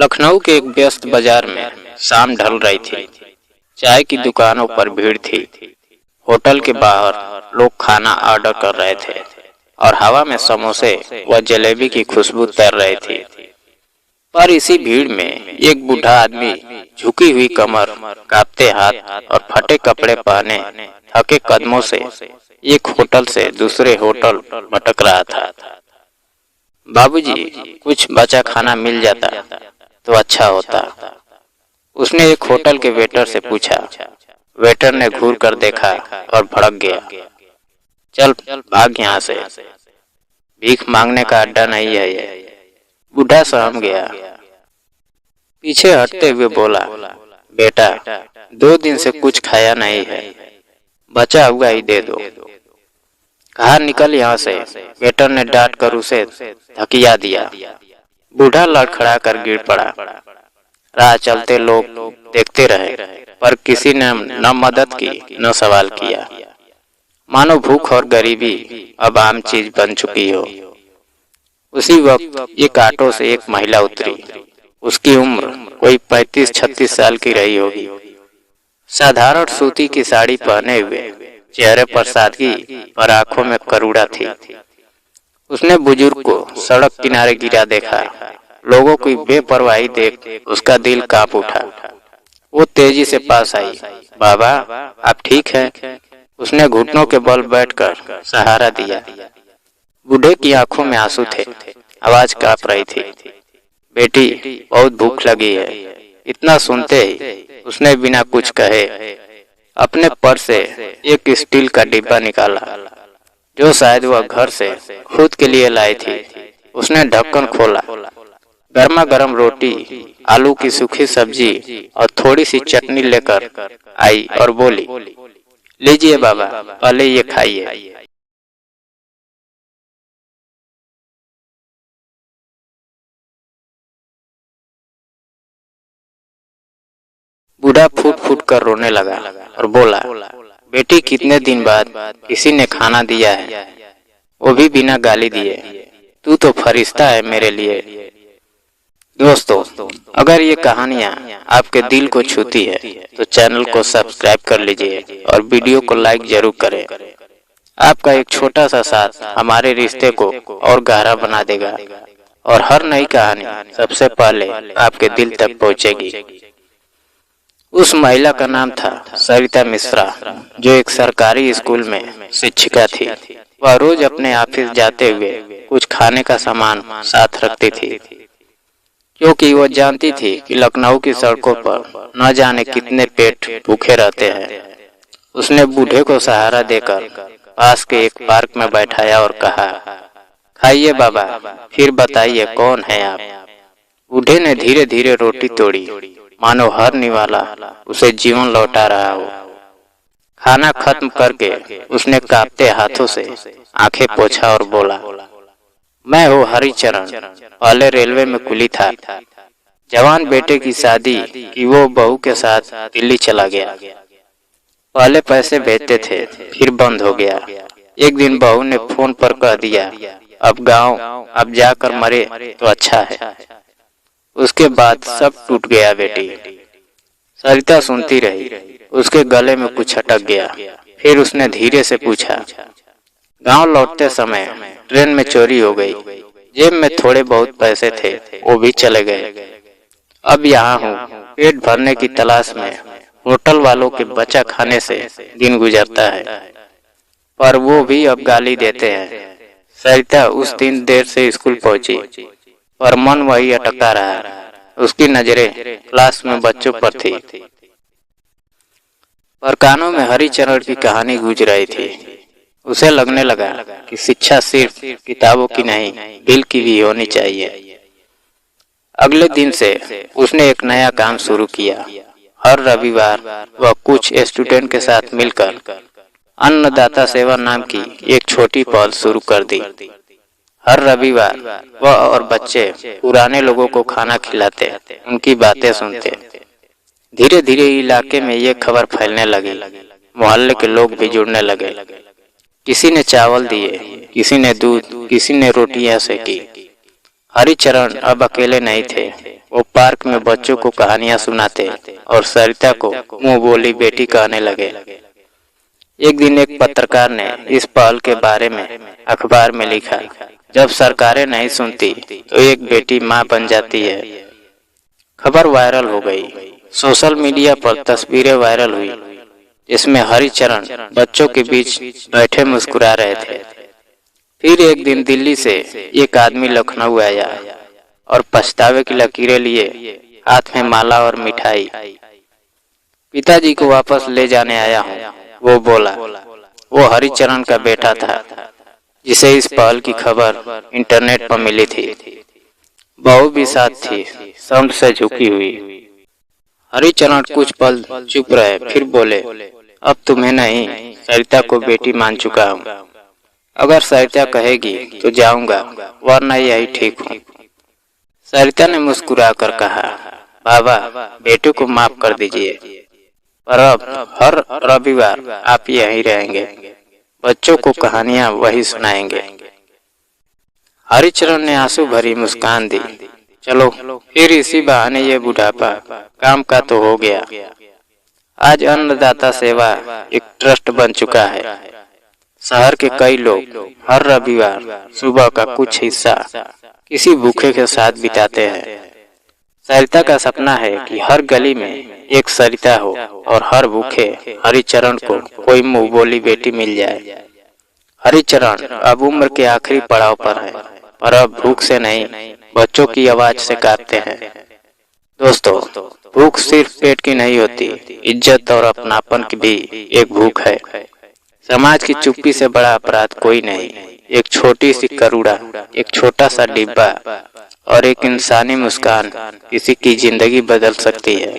लखनऊ के एक व्यस्त बाजार में शाम ढल रही थी। चाय की दुकानों पर भीड़ थी। होटल के बाहर लोग खाना ऑर्डर कर रहे थे और हवा में समोसे व जलेबी की खुशबू तैर रही थी। पर इसी भीड़ में एक बूढ़ा आदमी झुकी हुई कमर, कांपते हाथ और फटे कपड़े पहने थके कदमों से एक होटल से दूसरे होटल भटक रहा था। बाबूजी, कुछ बचा खाना मिल जाता तो अच्छा होता, उसने एक होटल के वेटर से पूछा। वेटर ने घूर कर देखा और भड़क गया। चल भाग यहाँ से, भीख मांगने का अड्डा नहीं है ये। बूढ़ा सहम गया। पीछे हटते हुए बोला, बेटा 2 दिन से कुछ खाया नहीं है, बचा हुआ ही दे दो। कहा निकल यहाँ से, वेटर ने डांट कर उसे धकिया दिया। बूढ़ा लड़खड़ा कर गिर पड़ा। राह चलते लोग देखते रहे, पर किसी ने न मदद की न सवाल किया, मानो भूख और गरीबी अब आम चीज बन चुकी हो। उसी वक्त एक ऑटो से एक महिला उतरी। उसकी उम्र कोई 35-36 साल की रही होगी। साधारण सूती की साड़ी पहने हुए, चेहरे पर सादगी और आंखों में करुणा थी। उसने बुजुर्ग को सड़क किनारे गिरा देखा। लोगों की बेपरवाही देख उसका दिल कांप उठा। वो तेजी से पास आई। बाबा, आप ठीक हैं? उसने घुटनों के बल बैठकर सहारा दिया। बूढ़े की आंखों में आंसू थे, आवाज कांप रही थी। बेटी, बहुत भूख लगी है। इतना सुनते ही उसने बिना कुछ कहे अपने पर्स से एक स्टील का डिब्बा निकाला, जो शायद वह घर से खुद के लिए लाई थी। उसने ढक्कन खोला। गर्मा गर्म रोटी, आलू की सूखी सब्जी और थोड़ी सी चटनी लेकर आई और बोली, लीजिए बाबा, पहले ये खाइए। बूढ़ा फूट फूट कर रोने लगा और बोला, बेटी कितने दिन बाद किसी ने खाना दिया है, वो भी बिना गाली दिए। तू तो फरिश्ता है मेरे लिए। दोस्तों, अगर ये कहानियाँ आपके दिल को छूती है तो चैनल को सब्सक्राइब कर लीजिए और वीडियो को लाइक जरूर करें। आपका एक छोटा सा साथ हमारे रिश्ते को और गहरा बना देगा और हर नई कहानी सबसे पहले आपके दिल तक पहुँचेगी। उस महिला का नाम था सरिता मिश्रा, जो एक सरकारी स्कूल में शिक्षिका थी। वह रोज अपने ऑफिस जाते हुए कुछ खाने का सामान साथ रखती थी, क्योंकि वह जानती थी कि लखनऊ की सड़कों पर न जाने कितने पेट भूखे रहते हैं। उसने बूढ़े को सहारा देकर पास के एक पार्क में बैठाया और कहा, खाइए बाबा, फिर बताइए कौन है आप। बूढ़े ने धीरे धीरे रोटी तोड़ी, मानो हर निवाला उसे जीवन लौटा रहा हो। खाना खत्म करके उसने कांपते हाथों से आंखें पोंछा और बोला, मैं हूँ हरिचरण, पहले रेलवे में कुली था। जवान बेटे की शादी की वो बहू के साथ दिल्ली चला गया। पहले पैसे भेजते थे, फिर बंद हो गया। एक दिन बहू ने फोन पर कह दिया, अब गांव अब जाकर मरे तो अच्छा है। उसके बाद सब टूट गया बेटी। सरिता सुनती रही। उसके गले में कुछ अटक गया। फिर उसने धीरे से पूछा, गांव लौटते समय ट्रेन में चोरी हो गई। जेब में थोड़े बहुत पैसे थे, वो भी चले गए। अब यहाँ हूँ, पेट भरने की तलाश में। होटल वालों के बचा खाने से दिन गुजरता है, पर वो भी अब गाली देते हैं। सरिता उस दिन देर से स्कूल पहुंची, पर मन वही अटका रहा। उसकी नजरें क्लास में बच्चों पर थी, पर कानों में हरिचरण की कहानी गूंज रही थी। उसे लगने लगा कि शिक्षा सिर्फ किताबों की नहीं, दिल की भी होनी चाहिए। अगले दिन से उसने एक नया काम शुरू किया। हर रविवार वह कुछ स्टूडेंट के साथ मिलकर अन्नदाता सेवा नाम की एक छोटी पहल शुरू कर दी। हर रविवार वह और बच्चे पुराने लोगों को खाना खिलाते, उनकी बातें सुनते। धीरे धीरे इलाके में ये खबर फैलने लगी। मोहल्ले के लोग भी जुड़ने लगे। किसी ने चावल दिए, किसी ने दूध, किसी ने रोटियां सेकी। हरिचरण अब अकेले नहीं थे। वो पार्क में बच्चों को कहानियां सुनाते और सरिता को मुंह बोली बेटी कहने लगे। एक दिन एक पत्रकार ने इस पहल के बारे में अखबार में लिखा, जब सरकारें नहीं सुनती तो एक बेटी मां बन जाती है। खबर वायरल हो गई। सोशल मीडिया पर तस्वीरें वायरल हुई जिसमें हरिचरण बच्चों के बीच बैठे मुस्कुरा रहे थे। फिर एक दिन दिल्ली से एक आदमी लखनऊ आया और पछतावे की लकीरें लिए हाथ में माला और मिठाई। पिताजी को वापस ले जाने आया हूँ, वो बोला। वो हरिचरण का बेटा था जिसे इस पहल की खबर इंटरनेट पर मिली थी। बहू भी साथ थी, सम से झुकी हुई। हरिचरण कुछ पल चुप रहे, फिर बोले, अब तुम्हें नहीं, सरिता को बेटी मान चुका हूँ। अगर सरिता कहेगी तो जाऊंगा, वरना यही ठीक हूँ। सरिता ने मुस्कुराकर कहा, बाबा, बेटे को माफ कर दीजिए, पर अब हर रविवार आप यहीं रहेंगे, बच्चों को कहानियां वही सुनाएंगे। हरिचरण ने आंसू भरी मुस्कान दी। चलो, फिर इसी बहाने ये बुढ़ापा काम का तो हो गया। आज अन्नदाता सेवा एक ट्रस्ट बन चुका है। शहर के कई लोग हर रविवार सुबह का कुछ हिस्सा किसी भूखे के साथ बिताते हैं। सरिता का सपना है कि हर गली में एक सरिता हो और हर भूखे हरिचरण को कोई मुंह बोली बेटी मिल जाए। हरिचरण अब उम्र के आखिरी पड़ाव पर है, पर अब भूख से नहीं, बच्चों की आवाज से कांपते हैं। दोस्तों, भूख सिर्फ पेट की नहीं होती, इज्जत और अपनापन की भी एक भूख है। समाज की चुप्पी से बड़ा अपराध कोई नहीं। एक छोटी सी करुणा, एक छोटा सा डिब्बा और एक इंसानी मुस्कान किसी की जिंदगी बदल सकती है।